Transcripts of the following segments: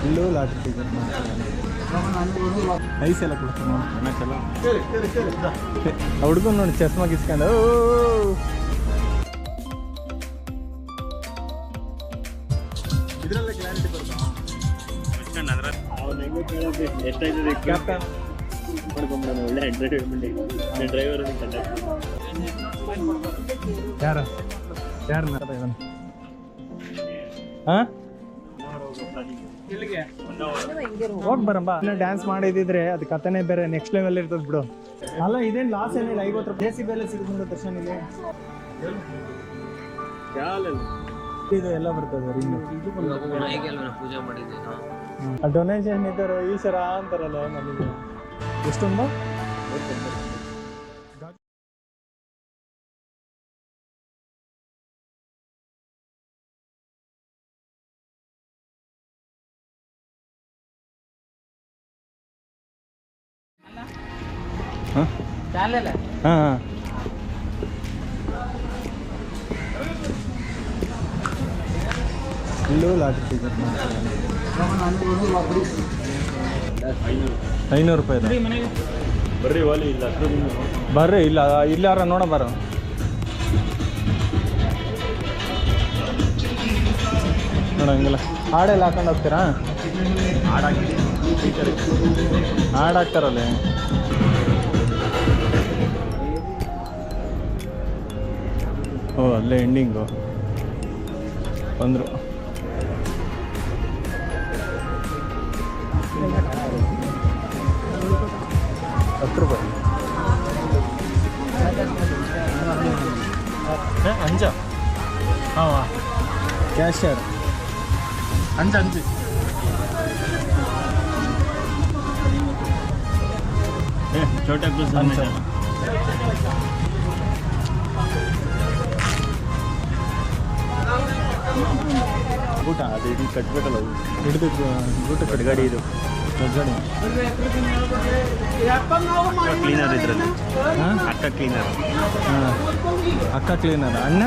ಇಲ್ಲೂ lottery ticket ice ಎಲ್ಲ ಕೊಡ್ತಾನೆ ಹುಡ್ಕೊಂಡು ನೋಡಿ ಚಸ್ಮಾ ಗಿಸ್ಕೊಂಡು ಇದರಲ್ಲೇ ಕ್ಲಾರಿಟಿ ಬರ್ತಾವ ಕ್ಯಾಪ್ಟನ್ ಮಾಡ್ಕೊಂಡ್ಬಿಡೋಣ ಒಳ್ಳೆ ಎಂಟರ್ಟೈನ್ಮೆಂಟ್ ಡ್ರೈವರ್ ಯಾರನ್ನ ಹಾಂ ಹೋಗಿ ಬರಮ್ಮ ಡ್ಯಾನ್ಸ್ ಮಾಡಿದ್ರೆ ಅದು ಕಥೆನೇ ಬೇರೆ ನೆಕ್ಸ್ಟ್ ಲೆವೆಲ್ ಇರ್ತದೆ ಬಿಡು. ಅಲ್ಲ ಇದೇನು ಲಾಸ್ ಏನಿಲ್ಲ, 50 ರೂಪಾಯಿ ದೇಸಿ ಬೆಲೆ ಸಿಗುತ್ತೆ ದರ್ಶನ್ ಇಲ್ಲಿ ಇದು ಎಲ್ಲ ಬರ್ತದೆ ಪೂಜೆ ಮಾಡಿದ್ದೆ ಡೊನೇಷನ್ ಇದ್ದರು ಈಶ್ವರ ಅಂತಾರಲ್ಲ ನಮಗೆ ಎಷ್ಟೊಂದು ಹಾಂ ಹಾಂ ಇಲ್ಲೂ ಲಾಟ್ರಿ ಟಿಕೆಟ್ 500 ರೂಪಾಯಿ ಬರ್ರಿ ವಾಲಿ ಇಲ್ಲ ಬರ್ರಿ ಇಲ್ಲ ಇಲ್ಲಾರ ನೋಡ ಬರ ನೋಡಂಗಿಲ್ಲ ಹಾಡೆಲ್ಲ ಹಾಕೊಂಡು ಹೋಗ್ತೀರಾ? ಹಾಡು ಹಾಕ್ತಾರಲ್ಲ ಓ ಅಲ್ಲೇ ಎಂಡಿಂಗು ಬಂದರು. ₹10 ಅಂಜ ಹಾಂ ಕ್ಯಾಶರ್ ಅಂಜು ಚೋಟ ಅಂಜ ಊಟ ಅದು ಇದು ಕಟ್ಬೇಕಲ್ಲ ಹಿಡಿದು ಊಟ ಕಟ್ಗಾಡಿ ಇದು ಕಟ್ಗಾಡಿ ಕ್ಲೀನರ್ ಇದರಲ್ಲಿ ಹಾಂ ಅಕ್ಕ ಕ್ಲೀನರ್ ಹಾಂ ಅಕ್ಕ ಕ್ಲೀನರ್ ಅಣ್ಣ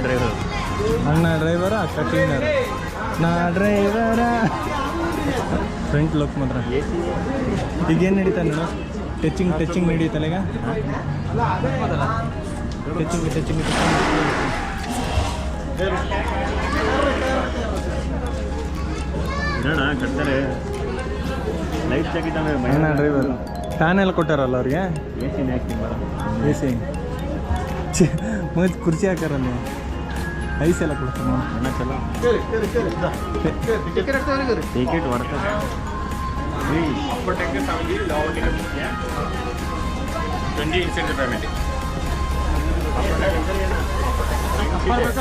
ಡ್ರೈವರ್ ಡ್ರೈವರ ಅಕ್ಕ ಕ್ಲೀನರ್ ನಾ ಡ್ರೈವರ ಫ್ರಂಟ್ ಲುಕ್ ಮಾತ್ರ ಈಗೇನು ನಡೀತಾ ನೀನು ಟಚಿಂಗ್ ನಡೀತಲ್ಲ ಈಗ ಟಚಿಂಗ್ ಇರೋಣ ಕಟ್ತಾರೆ ಲೈಟ್ ಜಾಕೆಟ್ ಅಣ್ಣ ಡ್ರೈವರ್ ಫ್ಯಾನ್ ಎಲ್ಲ ಕೊಟ್ಟಾರಲ್ಲ ಅವ್ರಿಗೆ ಎ ಸಿ ಮತ್ತು ಕುರ್ಚಿ ಹಾಕಾರಲ್ಲ ಐಸ್ ಎಲ್ಲ ಕೊಡ್ತಾನೆ ಅಣ್ಣ ಚಲೋ ಟಿಕೆಟ್ ಬರ್ತದೆ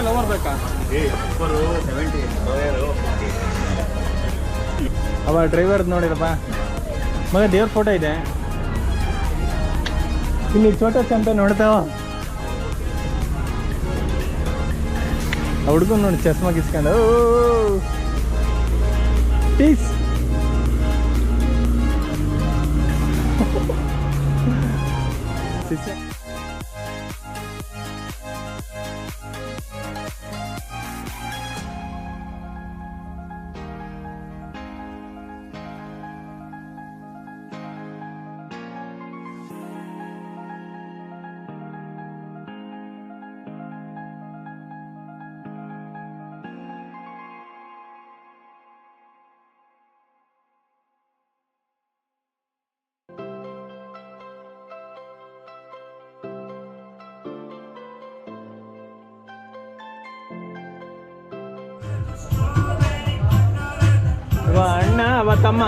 ಲವರ್ ಬೇಕಾ ಅವ ಡ್ರೈವರ್ದು ನೋಡಿರಪ್ಪ ಮಗ ದೇವ್ರ ಫೋಟೋ ಇದೆ ಇಲ್ಲಿ ಚೋಟ ಚಂಪ ನೋಡ್ತಾವ ಹುಡ್ಕೊಂಡು ನೋಡಿ ಚಸ್ಮಾ ಗಿಸ್ಕೊಂಡು ಪೀಸ್ ಅಣ್ಣ ಅವ ತಮ್ಮ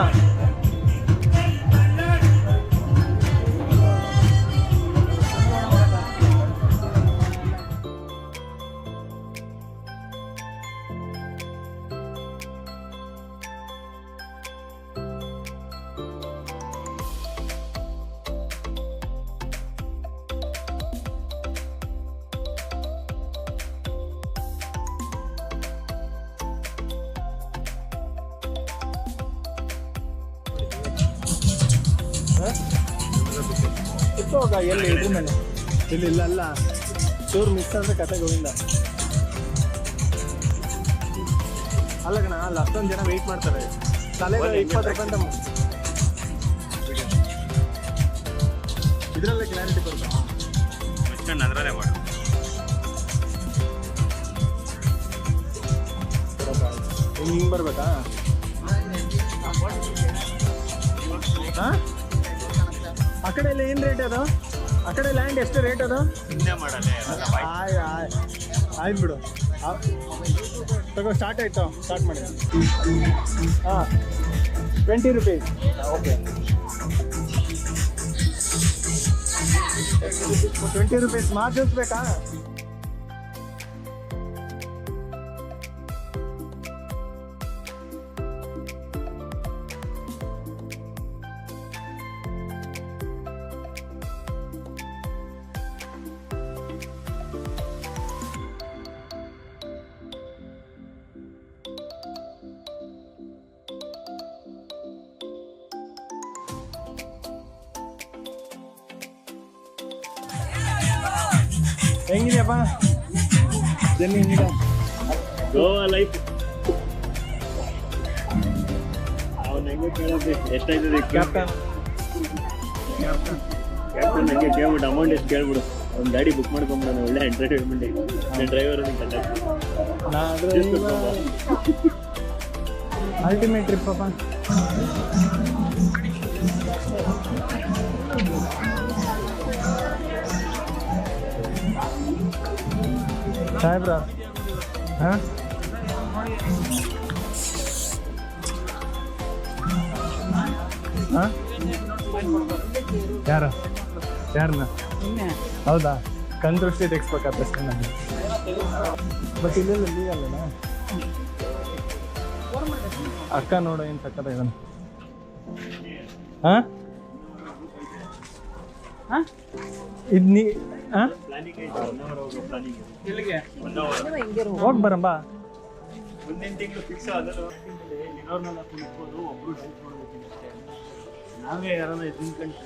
ಹೋಗ ಎಲ್ಲಿ ಇದ್ರ ಮೇಲೆ ಇಲ್ಲ ಅಲ್ಲ ಚೂರು ಮಿಸ್ ಅಂದ್ರೆ ಕತೆ ಗೋವಿಂದ ಅಲ್ಲ ಕಣ ಅಲ್ಲಿ ಅಷ್ಟೊಂದು ಜನ ವೆಯ್ಟ್ ಮಾಡ್ತಾರೆ ತಲೆಗೆ 20 ರೂಪಾಯಿ ಅಂತ ಇದರಲ್ಲೇ ಕ್ಲಾರಿಟಿ ಬರುತ್ತೆ ಮುಚ್ಕೊಂಡು ಅದರಲ್ಲೇ ಮಾಡು. ಹಿಂಗೆ ಬರ್ಬೇಕಾ ಹಾಂ ಆ ಕಡೆ ಎಲ್ಲ ಏನು ರೇಟ್ ಅದು ಆ ಕಡೆ ಲ್ಯಾಂಡ್ ಎಷ್ಟು ರೇಟ್ ಅದು ಹಿಂದೆ ಮಾಡಲ್ಲ ಆಯ್ತು ಬಿಡು ತಗೋ ಸ್ಟಾರ್ಟ್ ಆಯಿತು ಸ್ಟಾರ್ಟ್ ಮಾಡಿ ಹಾಂ 20 ರೂಪೀಸ್ ಓಕೆ 20 ರೂಪೀಸ್ ಮಾರ್ಜಿಸ್ಬೇಕಾ ಹೆಂಗಿದೆಯಪ್ಪ ಜರ್ನಿ ಹೆಂಗಿದೆ ಗೋವಾ ಲೈಫ್ ಅವನು ಹೆಂಗೆ ಕೇಳೋದು ಎಷ್ಟಾಯ್ತದೆ ಕ್ಯಾಪ್ಟನ್ ಕ್ಯಾಪ್ಟನ್ ಹಂಗೆ ಕೇಳ್ಬಿಟ್ಟು ಅಮೌಂಟ್ ಎಷ್ಟು ಕೇಳ್ಬಿಡು ಒಂದು ಗಾಡಿ ಬುಕ್ ಮಾಡ್ಕೊಂಬಿಡೋಣ ಒಳ್ಳೆ ಎಂಟರ್ಟೈನ್ಮೆಂಟ್ ನನ್ನ ಡ್ರೈವರ್ ಅಲ್ಟಿಮೇಟ್ ಟ್ರಿಪ್ ಅಪ್ಪ ಸಾಹೇಬ್ರ ಹಾಂ ಹಾಂ ಯಾರನ್ನ ಹೌದಾ ಕಣ್ ದೃಷ್ಟಿ ತೆಗಿಸ್ಬೇಕಾದಷ್ಟೇ ನನಗೆ ಬಟ್ ಇಲ್ಲೆಲ್ಲ ಲೀಗಲ್ಲಣ್ಣ ಅಕ್ಕ ನೋಡು ಏನು ಸಕ್ಕತ್ತ ಇದನ್ನು ಹಾಂ ಹಾಂ ಇದು ನೀ ಹಾಂ ಹೋಗಿ ಬರಂಬ ಮುಂದಿನ ತಿಂಗಳು ಫಿಕ್ಸ್ ಆದರೂ ಇರೋರ್ನೆಲ್ಲ ಕುಳಿಸ್ಬೋದು ಒಬ್ರು ಡ್ರೈವ್ ಮಾಡ್ಬೇಕಷ್ಟೇ ನಾವೇ ಯಾರನ್ನ ತಿನ್ಕೊಂಡು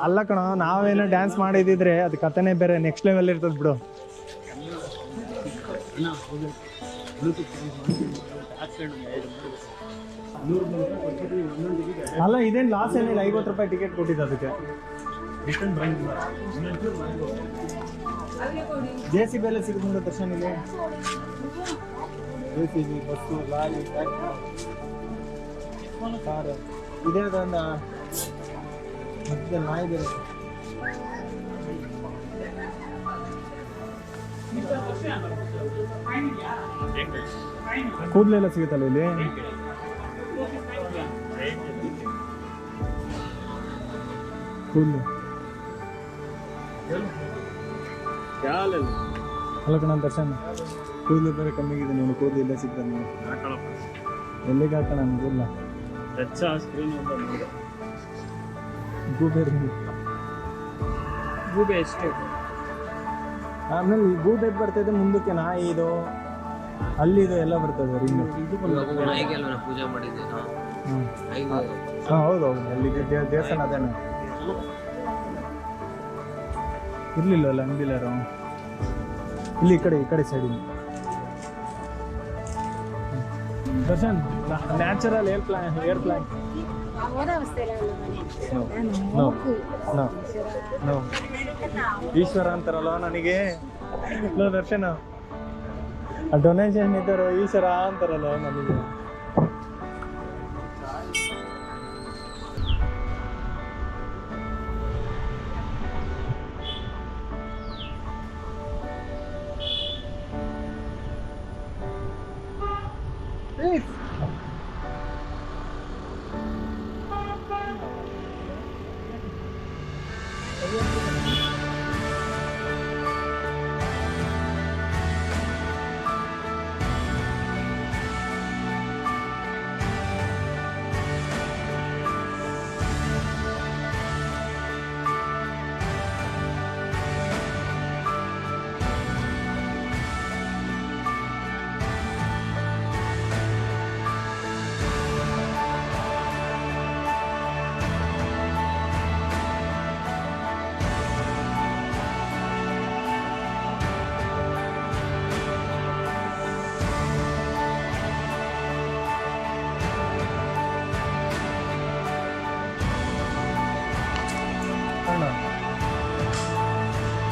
ಅಲ್ಲ ಕಣೋ ನಾವೇನೋ ಡ್ಯಾನ್ಸ್ ಮಾಡಿದಿದ್ರೆ ಅದು ಕಥೆನೇ ಬೇರೆ ನೆಕ್ಸ್ಟ್ ಲೆವೆಲ್ ಇರ್ತದೆ ಬಿಡು ಅಲ್ಲ ಇದೇನು ಲಾಸ್ ಏನಿಲ್ಲ 50 ರೂಪಾಯಿ ಟಿಕೆಟ್ ಕೊಟ್ಟಿದ್ದು ಅದಕ್ಕೆ ಜೆ ಸಿ ಬಿ ಎಲ್ಲ ಸಿಗುತ್ತೆ ದರ್ಶನ್ ಇಲ್ಲಿ J C B bus lorry car ಇದೇ ಒಂದು ಮತ್ತೆ ನಾಯಿ ಬೇರೆ ಕೂದಲೆಲ್ಲ ಸಿಗುತ್ತಲ್ಲ ಇಲ್ಲಿ ಕೂದಲು ಅಲ್ಲ ಕಣ ದರ್ಶನ್ ಕೂದಲು ಬೇರೆ ಕಮ್ಮಿಗಿದೆ ನೀನು ಕೂದಲು ಇಲ್ಲೇ ಸಿಗ್ತದೆ ನೀನು ಎಲ್ಲಿಗೆ ಹಾಕೋಣ ನನ್ನ ಕೂದಲ ಗೂಬೆ ಅಷ್ಟೇ ಆಮೇಲೆ ಈ ಗೂಬೆ ಬರ್ತದೆ ಮುಂದಕ್ಕೆ ನಾಯಿ ಇದು ಅಲ್ಲಿ ಇದು ಎಲ್ಲ ಬರ್ತದೆ ರಿಂಗ್ ಪೂಜೆ ಮಾಡಿದ್ದೆ ಹಾಂ ಹೌದು ಅಲ್ಲಿ ದೇವಸ್ಥಾನ ಅದೇನೆ ಇರ್ಲಿಲ್ಲ ಅಲ್ಲ ಅಂದಿಲ್ಲಾರು ಇಲ್ಲಿ ಈ ಕಡೆ ಸೈಡಿಂದ Darshan natural air plant Eshwara ಅಂತಾರಲ್ಲ ನನಗೆ ದರ್ಶನ ಡೊನೇಷನ್ ಇದ್ದರು ಈಶ್ವರ ಅಂತಾರಲ್ಲ ನನಗೆ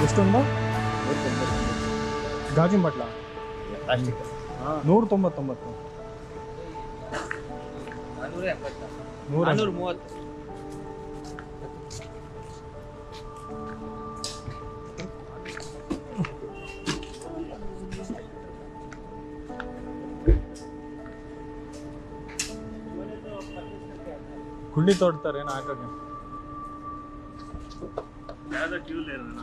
ಎಷ್ಟೊಂದು ಗಾಜಿನ ಬಟ್ಲ ಪ್ಲಾಸ್ಟಿಕ್. 199. 430. ಗುಂಡಿ ತೋಡ್ತಾರೆ ಏನೋ ಹಾಕಕ್ಕೆ. ಯಾವ್ದೋ ಟ್ಯೂಲ್ ಇರೋಣ.